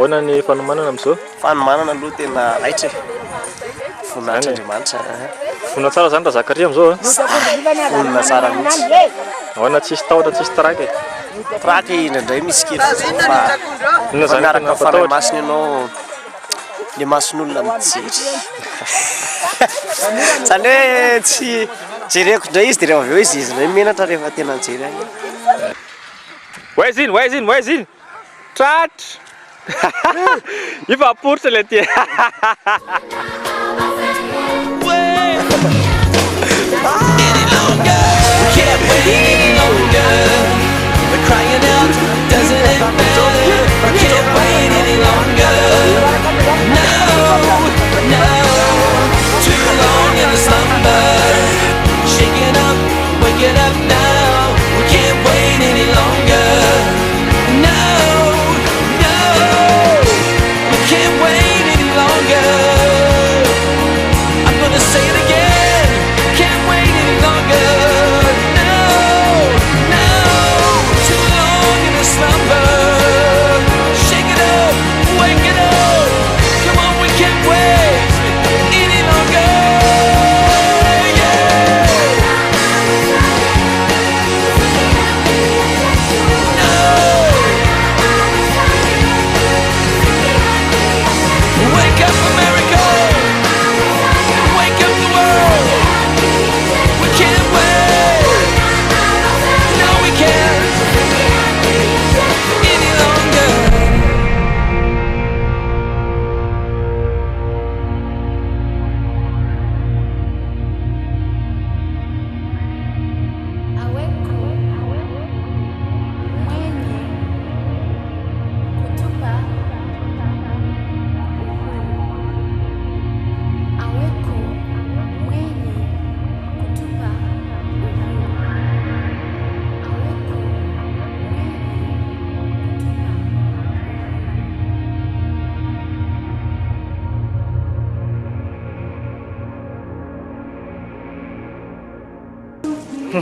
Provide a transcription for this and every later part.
ahoana ny fanomanana amin'izao? Fanomanana aloha tena raitra voninahitra Andriamanitra. Vonina tsara zany raha Zakaria amin'izao Vonina tsara mihitsy. ahoana tsisy tahotra tsisy traky traky indraindray misy kely fa miaraka fanahy masina ianao le mason'olona mijery zany hoe tsy jereko indray izy dia rehefa avy eo izy indray menatra rehefa tena mijery any. Voaiziny tratra ifaporitra le ty Crying out, doesn't it matter? I can't wait any longer. No, too long in a slumber. Shaking up, waking up now. We can't wait any longer. No, we can't wait any longer. I'm gonna say it again. Can't wait any longer.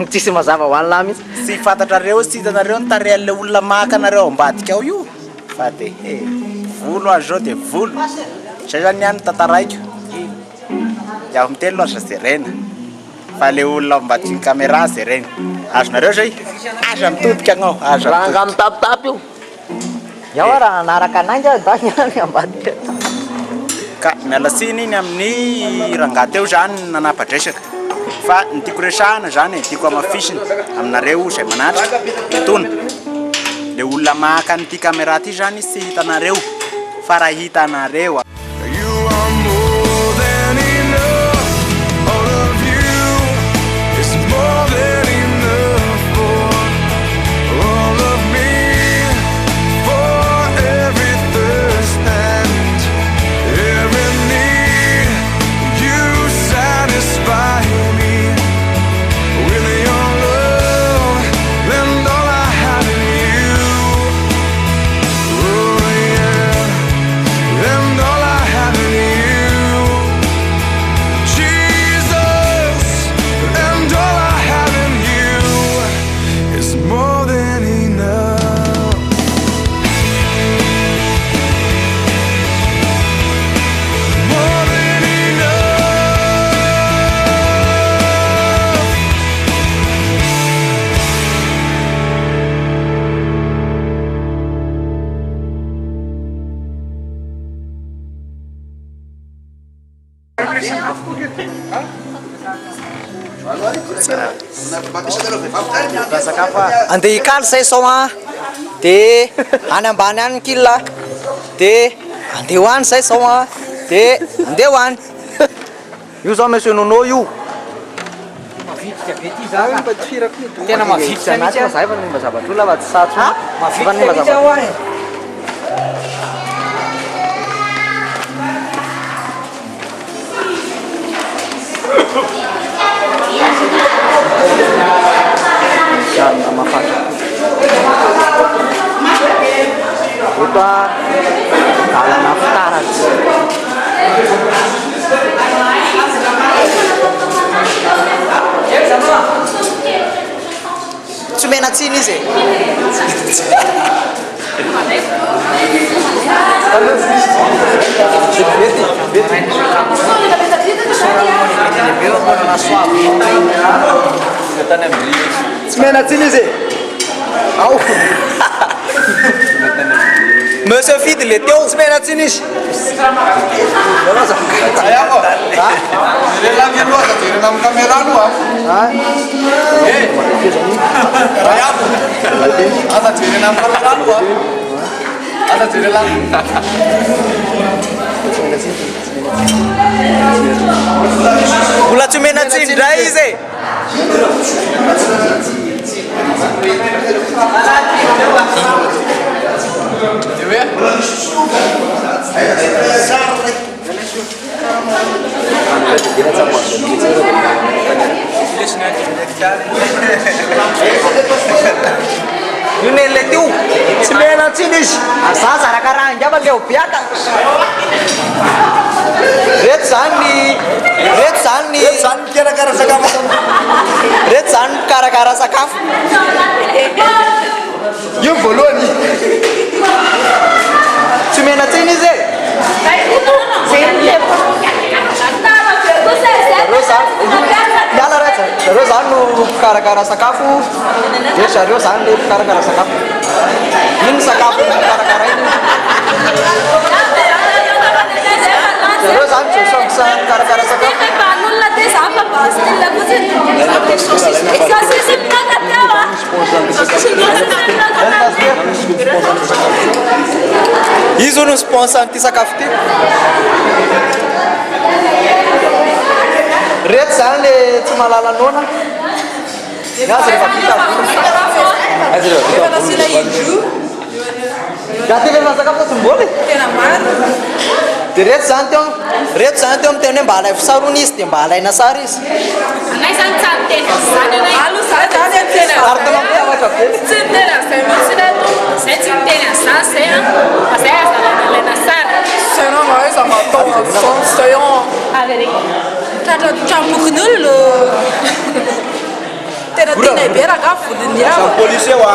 Tsisy mazava ho an'lahy mihitsy. Tsy fantatrareo sy hitanareo nitarehan'ilay olona maka anareo ambadika ao io fa dia volo azy zao dia volo zay zany ihany tantaraiko iaho mitelo aza jerena fa le olona ambadika ny caméra jerena azonareo zay aza mitodika anao aza ranga mitapitapy io iaho raha naraka ananjy aho dany ambadika ka miala tsiny iny amin'ny rangaty eo zany nanapa-dresaka fa ny tiako resahana zany tiako amafisina aminareo izay manatra mitona le olona maka an'ity caméra ty zany tsy hitanareo fa raha hitanareo. Andeha hikaly say sao de any ambany any killa de andeha hoany say sao de andeha hoany io zao monsieur Nono io tena mavitrika anaty zay fa nimba zavatra olona fa tsy satso mavitrika nimba zavatra Jangan makan. Itu kalau naftaran. Cuma nak sini sih. Tsy menatsiny izy e. Ao. Monsieur Fidy le teo tsy menatsiny izy. Mbola tsy menatsiny indray izy e. Lunele teo tsy menatsiny izy. Aza zarakaraha angamba le obiaka. Reto zany mikarakara sakafo. Reto zany mikarakara sakafo. Io voalohany. Tsy menatsiny izy e. Zareo zany no mikarakara sakafo. Dia zareo zany le mikarakara sakafo. Ino sakafo mikarakara iny? Zareo zany tsosomsa mikarakara sakafo. Izy no sponsor an'ity sakafo ty. Reto zany le tsy mahalala nona. Azy rehefa vita. Raha tena masakafo tombolo. Dia reto zany teo amin'ny teny hoe mba alay fisarona izy dia mba alaina sara izy. Anay zany tsy antena zany anay. Alo zany antena. Ary tena mampiavaka be. Tsy antena zay mihitsy reto. Zay tsy miteny zany zay a. Fa zay alaina sara. Tena mahaiza matao zany zay Tratratramokon'olo tena tiana iberaka volony ao. Policier wa.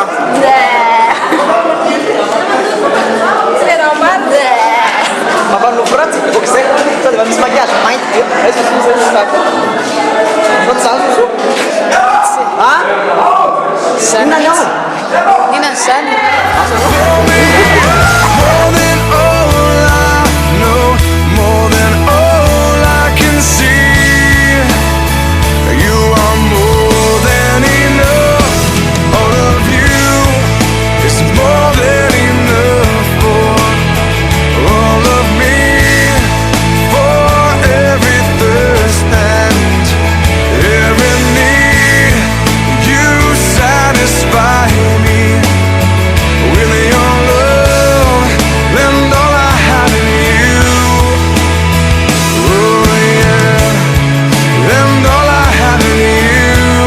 Tena marina. Mampanovo ratsy boka izay sady mba misy makiazy mainty be. Aiza zay sakafo. Fa tsy zany soso. Ha? Inona ny ao? Inona zany? More than all I know, more than all I can see. You are more than enough. All of you is more than enough for all of me, for every thirst and every need. You satisfy me with your love and all I have in you. Oh yeah, and all I have in you.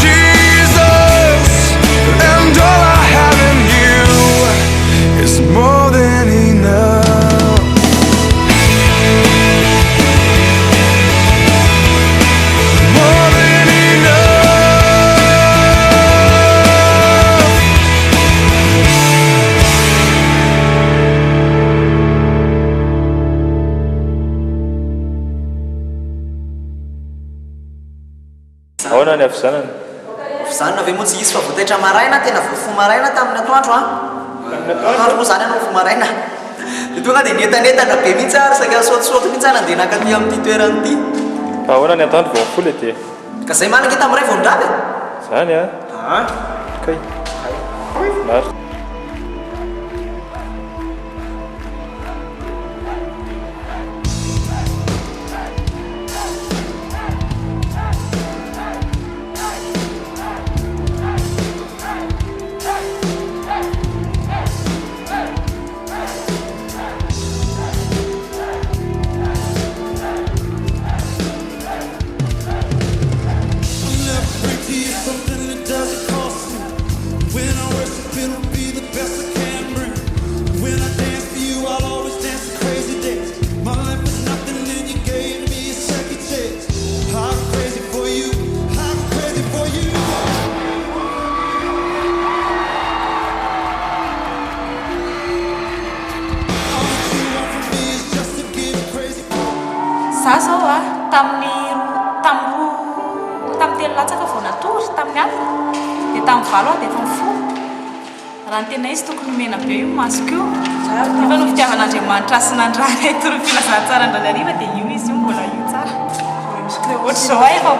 Jesus, and all I have in you is more than enough. More than enough. Ahoana ny afisanany? Zany na ve moa tsy isy fa voataitra maraina tena voafo maraina tamin'ny atoandro a. Atoandro moa zany anao fo maraina. Dia tonga dia nentanentana be mihitsy ary saika saotisaoty mihitsy ary andeha naka aty amin'ity toerana ity. Ahoana ny atoandro vao mifoly aty? Ka zay manana kita amin'iray vao ndraby. Zany a? Kay. Maro. Something that doesn't cost me. When I worship, it'll be vao natory tamin'ny alina dia tamin'ny valo dia efa mifolo raha ny tena izy tokony mena be io masoko io efa no fitiavan'Andriamanitra sy nandrany toro filazantsara Andranariva dia io izy io mbola io tsara ohatry zao a efa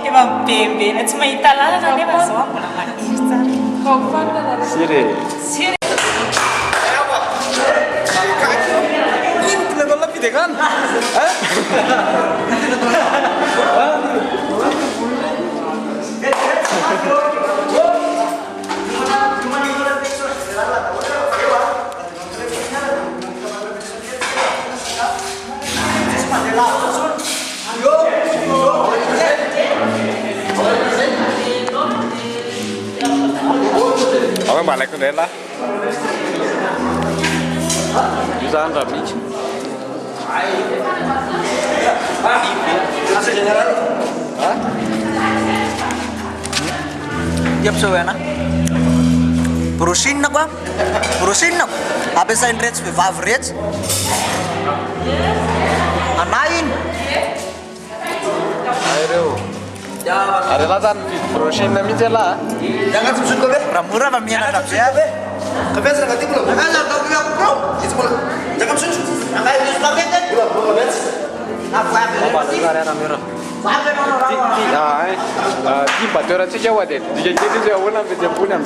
efa bebena tsy mahita lalana nefa zao mbola maniry tsara Sire. Abang balik ke daerah. Bisa anda bici. Yep, so na. Prosin na ko. Prosin na. Abesain reds with average. Anain. Ayo. Ada latan prosin na mitela. Jangan susut ko be. Ramura ba miyan na be. Kabes na kati mo. Nakala ko biya ko. Ito mo. Jangan susut. Nakay news market. Bulo kabes. Apa ada ramiro. Ya, tiba tu orang sejauh ada. Jadi saya orang berjam punam.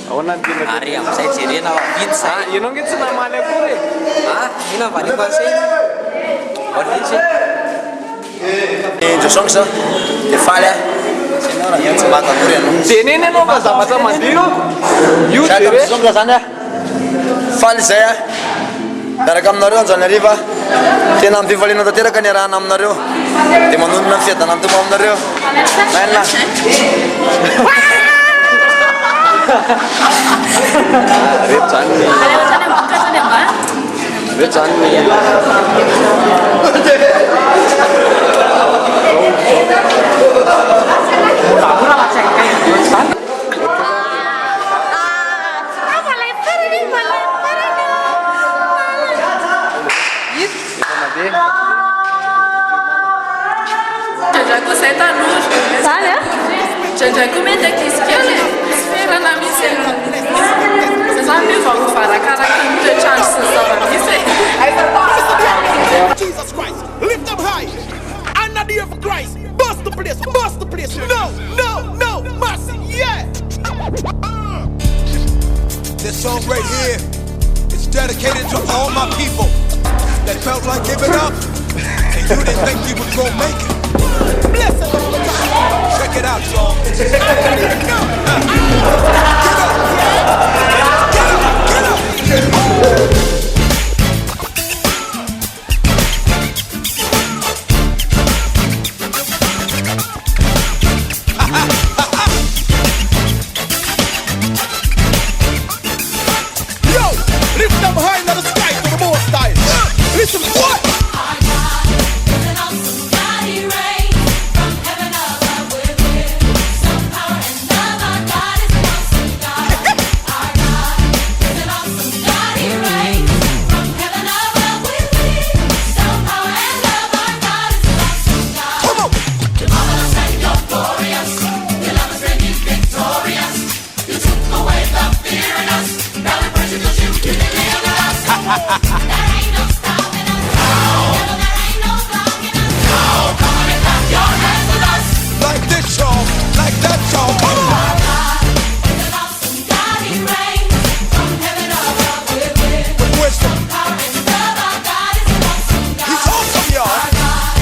Orang tidak. Hari yang saya ciri nama bin saya. You know kita nama mana kure? Ini nama ni bahasa ini. Orang ini. Josong sa. Falha. Senora yang semata kure no. Sini ni no sama-sama mandiro. You ciri. Josong sa sana. Falha saya. Darakam nariu Andranariva. Tena ambivalina da teraka ni raha aminareo. Dia manonona ny fiadanan'ny tompo aminareo. Maina. Recani. Recani. Janjaku saya tak lulus. Sana? Janjaku menda kisikele. Sfera na miselo. Sampai vamos falar cara que muita chance só dizer. Jesus Christ, lift them high. I'm not here for Christ. Bust the place, bust the place. No, no, no, mercy, yeah. This song right here is dedicated to all my people that felt like giving up, and you didn't think you would go make it. Bless them all the time. Check it out, y'all. Get up, get up. Yo, lift them high in the sky for the more style. Listen, what? Like this, y'all. Like that, y'all. Come on. With wisdom. He's awesome, y'all.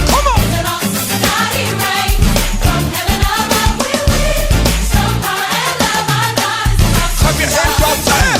Come on. Clap your hands out there.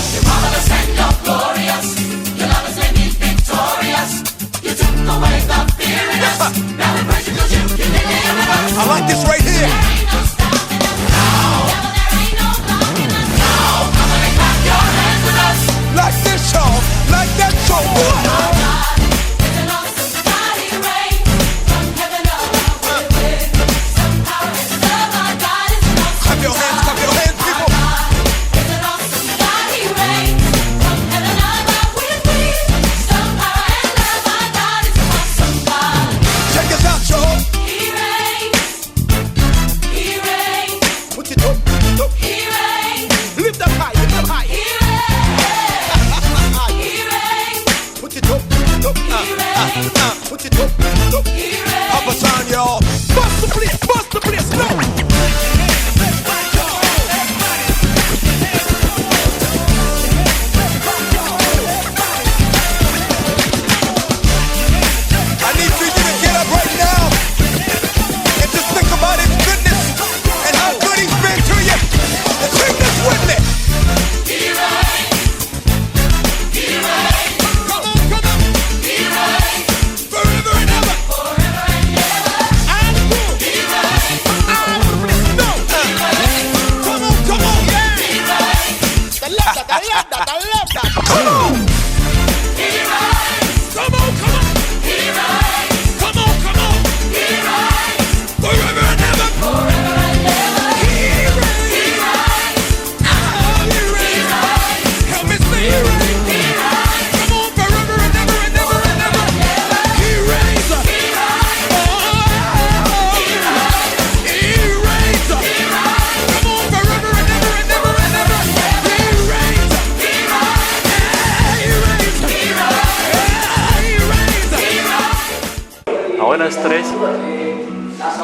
stress.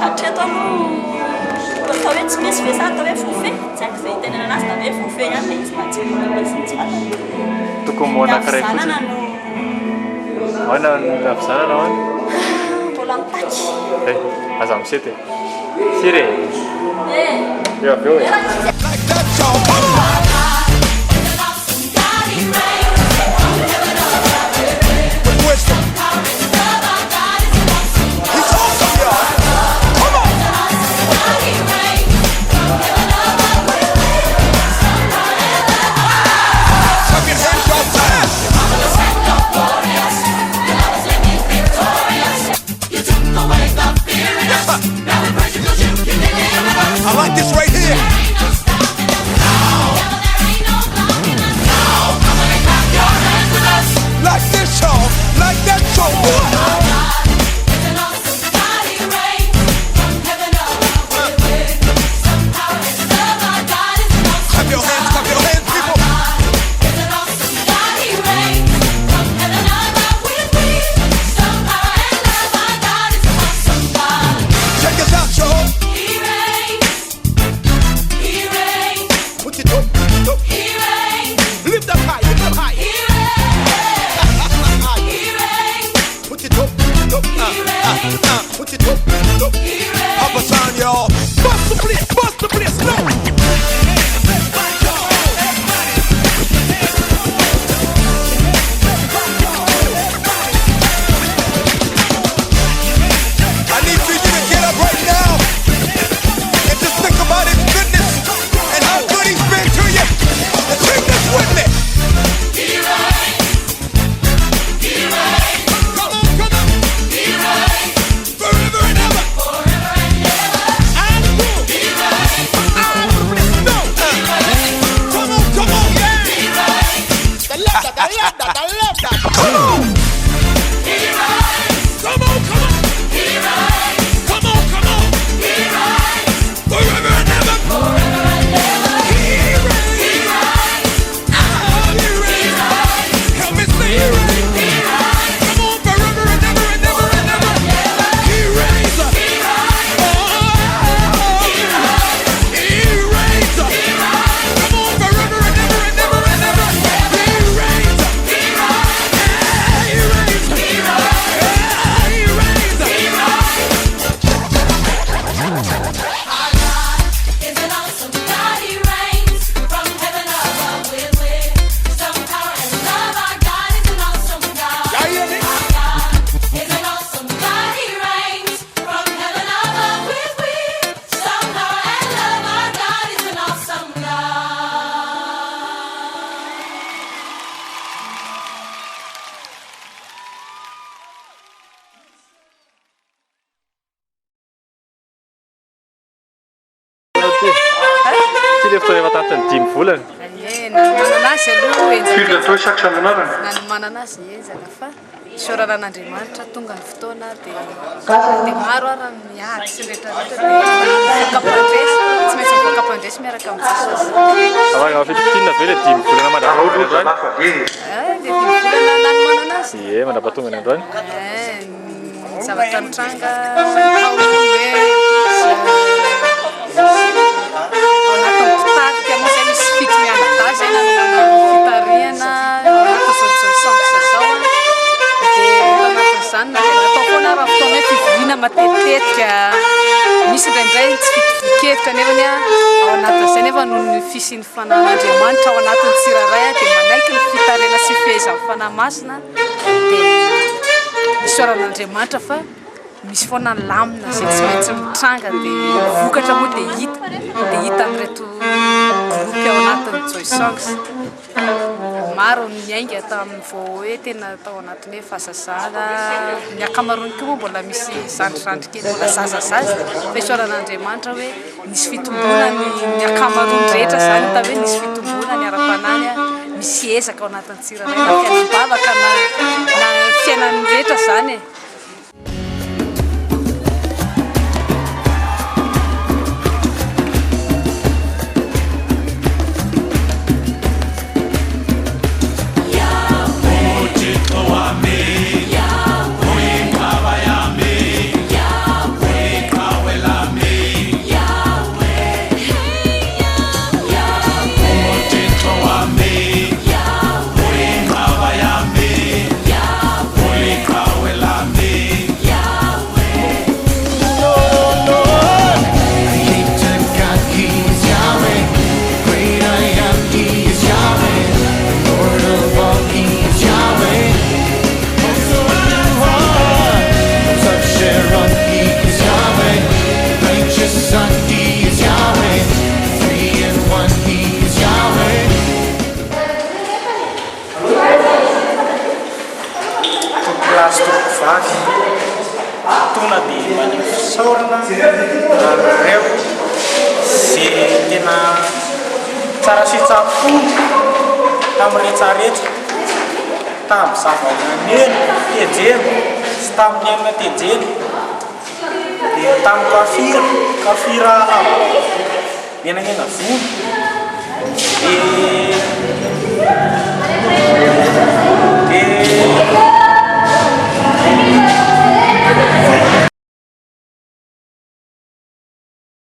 Hatreto aloha atao hoe tsy misy ve sa atao hoe fofé tsy haiko zay tena anazy da hoe fofé ihany le izy matsiro tsara Tokony mo anankiray fotsiny. Ahoana avizanana ahoana? Mbola mitaky. Aza misety. Sire. Eo avy eo e. Like that, y'all. Come on. With wisdom. He's awesome, y'all. Come on. Clap your hands, y'all. Time. I like this right here. Like this, y'all. Like that, y'all. Clap your hands, people. Check us out, y'all. What you do? Lift up high, lift up high. What you do? What you do? Papa San, y'all. Bust the place, no. I need for you to get up right now and just think about his goodness and how good he's been to you. And sing this with me. Come on. Forever and ever. And cool. No. Come on, yeah. I love that. Come on. Come on. Forever and ever. He reigns. He reigns. Help me say he reigns. Come on, forever and ever and ever and ever. He reigns. He reigns. Come on, forever and ever and ever and ever. He reigns. He reigns. He Y'all hear me? Tsy le fotoana efa tamin'ny 5 volana. Mananazy aloha Firy atao chaque chaque mananazy ezaka fa isaorana an'Andriamanitra tonga ny fotoana dia maro ara miady sy rehetrarehetra dia voaka-pandresy tsy maintsy voaka-pandresy miaraka amin'ny Jesosy. Afaka fitina ve le 10 volana mandrapatonga ny androany? Dia 10 volana nany mananazy. Ie, mandrapatonga ny androany. Ny zavatra mitranga tao hoe anatin'ny mpitatika moa zay misy fito mianadahy zay nanana fitariana anatin'izao sambosa zao dia anatin'izany na dia natao foana raha fotoana hoe fivoriana matetitetika misy indraindray tsy fitovikevitra nefany ao anatin'izay nefa noho ny fisian'ny fanan'Andriamanitra ao anatin'ny tsiraray dia manaiky ny fitariana sy fehezan'ny fanahy masina dia isaoran'Andriamanitra fa misy foana lamina zay tsy maintsy mitranga dia vokatra moa dia hita amin'ireto gropy ao anatin'ny Joy Songs. Maro ny miainga tamin'ny vao hoe tena tao anatin'ny hoe fahazazana ny akamaroany koa moa mbola misy zandrizandry kely mbola zazazazy fa isaoran'Andriamanitra hoe nisy fitombona ny akamaroany rehetra zany ta hoe nisy fitombona ny ara-panany misy ezaka ao anatin'ny tsiraray na fiainam-bavaka na fiainan'ny rehetra zany e. Yahweh, tsara sitrapo tamin'ny rehetrarehetra tamin'ny zava-maneno tejeno sy tamin'ny amina tejeno dia tamin'ny kafira menanena volo dia